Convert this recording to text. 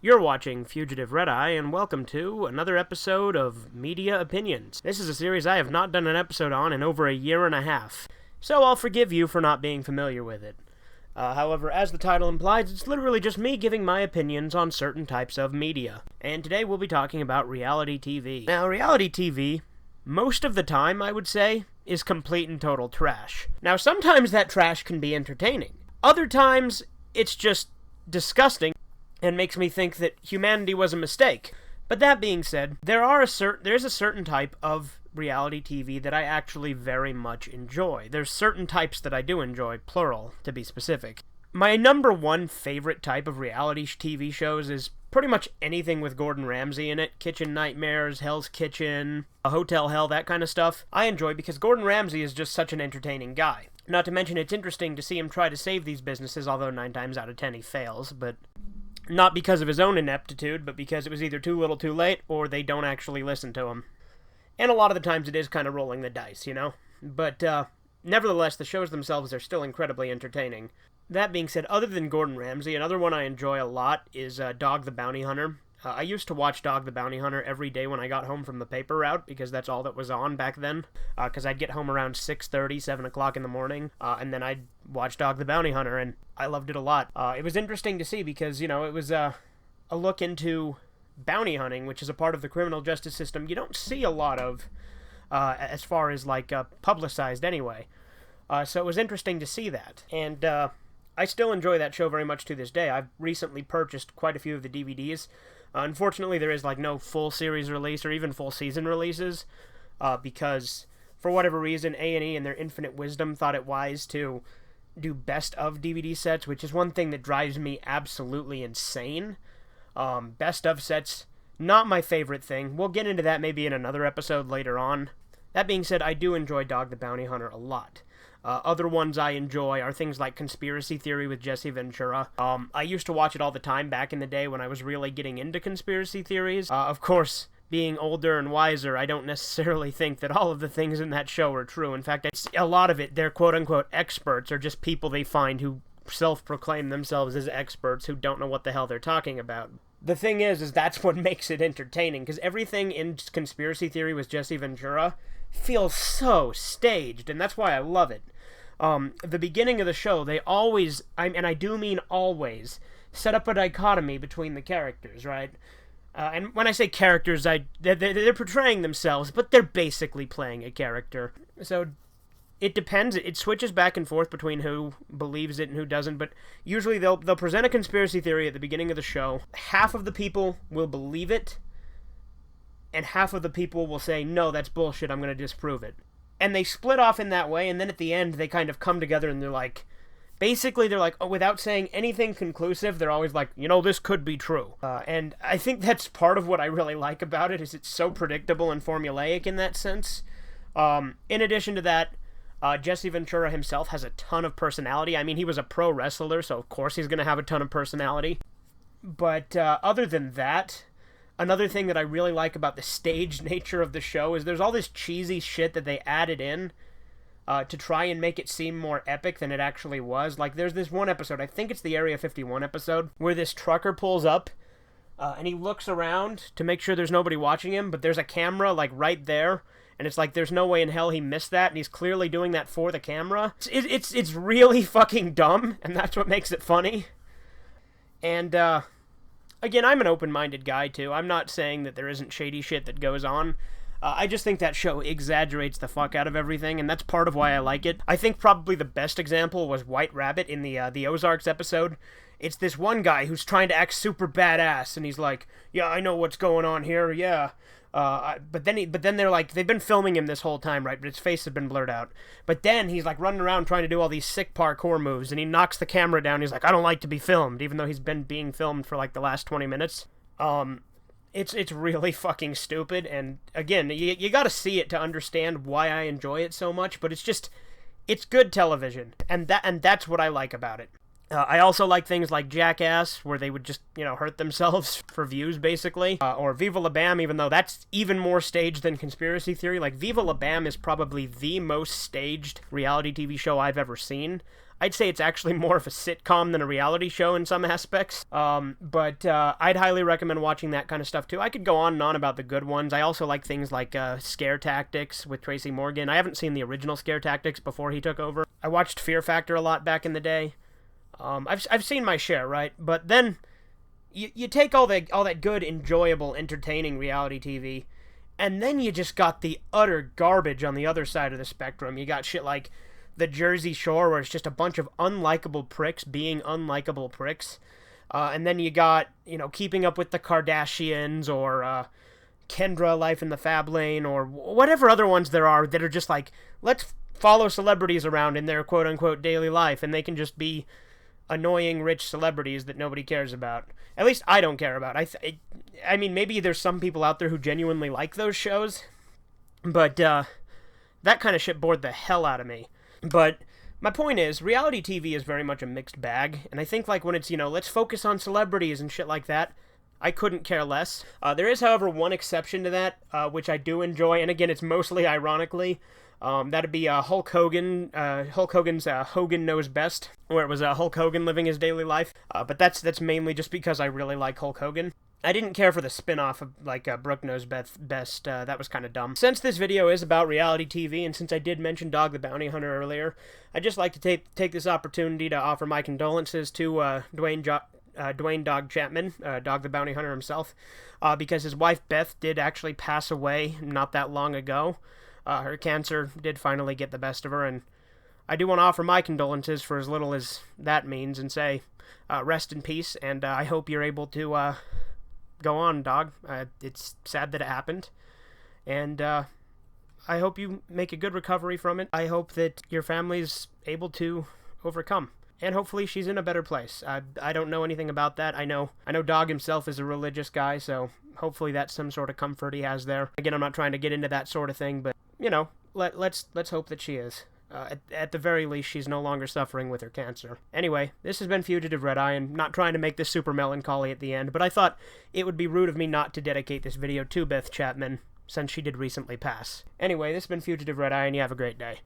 You're watching Fugitive Red Eye, and welcome to another episode of Media Opinions. This is a series I have not done an episode on in over a year and a half, so I'll forgive you for not being familiar with it. However, as the title implies, it's literally just me giving my opinions on certain types of media. And today we'll be talking about reality TV. Now, reality TV, most of the time, I would say, is complete and total trash. Now, sometimes that trash can be entertaining. Other times, it's just disgusting and makes me think that humanity was a mistake. But that being said, there's a certain type of reality TV that I actually very much enjoy. There's certain types that I do enjoy, plural, to be specific. My number one favorite type of reality TV shows is pretty much anything with Gordon Ramsay in it. Kitchen Nightmares, Hell's Kitchen, Hotel Hell, that kind of stuff. I enjoy because Gordon Ramsay is just such an entertaining guy. Not to mention it's interesting to see him try to save these businesses, although 9 times out of 10 he fails, but not because of his own ineptitude, but because it was either too little too late, or they don't actually listen to him. And a lot of the times it is kind of rolling the dice, you know? But, nevertheless, the shows themselves are still incredibly entertaining. That being said, other than Gordon Ramsay, another one I enjoy a lot is Dog the Bounty Hunter. I used to watch Dog the Bounty Hunter every day when I got home from the paper route, because that's all that was on back then. Because I'd get home around 6:30, 7 o'clock in the morning, and then I'd watch Dog the Bounty Hunter, and I loved it a lot. It was interesting to see because, you know, it was a look into bounty hunting, which is a part of the criminal justice system you don't see a lot of, as far as, like, publicized anyway. So it was interesting to see that. And I still enjoy that show very much to this day. I've recently purchased quite a few of the DVDs. Unfortunately, there is, like, no full series release or even full season releases, because, for whatever reason, A&E in their infinite wisdom thought it wise to do best of DVD sets, which is one thing that drives me absolutely insane. Best of sets, not my favorite thing. We'll get into that maybe in another episode later on. That being said, I do enjoy Dog the Bounty Hunter a lot. Other ones I enjoy are things like Conspiracy Theory with Jesse Ventura. I used to watch it all the time back in the day when I was really getting into conspiracy theories. Of course, being older and wiser, I don't necessarily think that all of the things in that show are true. In fact, a lot of it, they're quote-unquote experts, or just people they find who self-proclaim themselves as experts who don't know what the hell they're talking about. The thing is that's what makes it entertaining, because everything in Conspiracy Theory with Jesse Ventura feels so staged, and that's why I love it. The beginning of the show, they always, and I do mean always, set up a dichotomy between the characters, right? And when I say characters, they're portraying themselves, but they're basically playing a character. So it depends. It switches back and forth between who believes it and who doesn't, but usually they'll present a conspiracy theory at the beginning of the show. Half of the people will believe it, and half of the people will say, no, that's bullshit, I'm going to disprove it. And they split off in that way, and then at the end, they kind of come together, and they're like, basically, they're like, oh, without saying anything conclusive, they're always like, you know, this could be true. And I think that's part of what I really like about it, is it's so predictable and formulaic in that sense. In addition to that, Jesse Ventura himself has a ton of personality. I mean, he was a pro wrestler, so of course he's going to have a ton of personality. But other than that, another thing that I really like about the staged nature of the show is there's all this cheesy shit that they added in to try and make it seem more epic than it actually was. Like, there's this one episode, I think it's the Area 51 episode, where this trucker pulls up, and he looks around to make sure there's nobody watching him, but there's a camera, like, right there, and it's like, there's no way in hell he missed that, and he's clearly doing that for the camera. It's really fucking dumb, and that's what makes it funny. And, again, I'm an open-minded guy, too. I'm not saying that there isn't shady shit that goes on. I just think that show exaggerates the fuck out of everything, and that's part of why I like it. I think probably the best example was White Rabbit in the Ozarks episode. It's this one guy who's trying to act super badass, and he's like, yeah, I know what's going on here, yeah. But then they're like, they've been filming him this whole time, right? But his face has been blurred out. But then he's like running around trying to do all these sick parkour moves, and he knocks the camera down. He's like, I don't like to be filmed, even though he's been being filmed for like the last 20 minutes. It's really fucking stupid. And again, you got to see it to understand why I enjoy it so much. But it's good television, and that's what I like about it. I also like things like Jackass, where they would just, you know, hurt themselves for views, basically. Or Viva La Bam, even though that's even more staged than Conspiracy Theory. Like, Viva La Bam is probably the most staged reality TV show I've ever seen. I'd say it's actually more of a sitcom than a reality show in some aspects. But I'd highly recommend watching that kind of stuff too. I could go on and on about the good ones. I also like things like Scare Tactics with Tracy Morgan. I haven't seen the original Scare Tactics before he took over. I watched Fear Factor a lot back in the day. I've seen my share, right? But then you take all that good, enjoyable, entertaining reality TV, and then you just got the utter garbage on the other side of the spectrum. You got shit like The Jersey Shore, where it's just a bunch of unlikable pricks being unlikable pricks. And then you got, Keeping Up with the Kardashians, or Kendra, Life in the Fab Lane, or whatever other ones there are that are just like, let's follow celebrities around in their quote-unquote daily life, and they can just be annoying rich celebrities that nobody cares about. At least I don't care about. I mean, maybe there's some people out there who genuinely like those shows, but that kind of shit bored the hell out of me. But my point is, reality TV is very much a mixed bag, and I think like when it's, let's focus on celebrities and shit like that, I couldn't care less. There is, however, one exception to that, which I do enjoy, and again, it's mostly ironically. That'd be Hulk Hogan, Hulk Hogan's Hogan Knows Best, where it was Hulk Hogan living his daily life, but that's mainly just because I really like Hulk Hogan. I didn't care for the spin-off of, Brooke Knows Best. That was kind of dumb. Since this video is about reality TV, and since I did mention Dog the Bounty Hunter earlier, I'd just like to take this opportunity to offer my condolences to Dwayne Dog Chapman, Dog the Bounty Hunter himself, because his wife Beth did actually pass away not that long ago. Her cancer did finally get the best of her, and I do want to offer my condolences for as little as that means, and say, rest in peace, and I hope you're able to go on, dog. It's sad that it happened, and I hope you make a good recovery from it. I hope that your family's able to overcome, and hopefully she's in a better place. I don't know anything about that. I know Dog himself is a religious guy, so hopefully that's some sort of comfort he has there. Again, I'm not trying to get into that sort of thing, but let's hope that she is. At the very least, she's no longer suffering with her cancer. Anyway, this has been Fugitive Red Eye, and not trying to make this super melancholy at the end, but I thought it would be rude of me not to dedicate this video to Beth Chapman, since she did recently pass. Anyway, this has been Fugitive Red Eye, and you have a great day.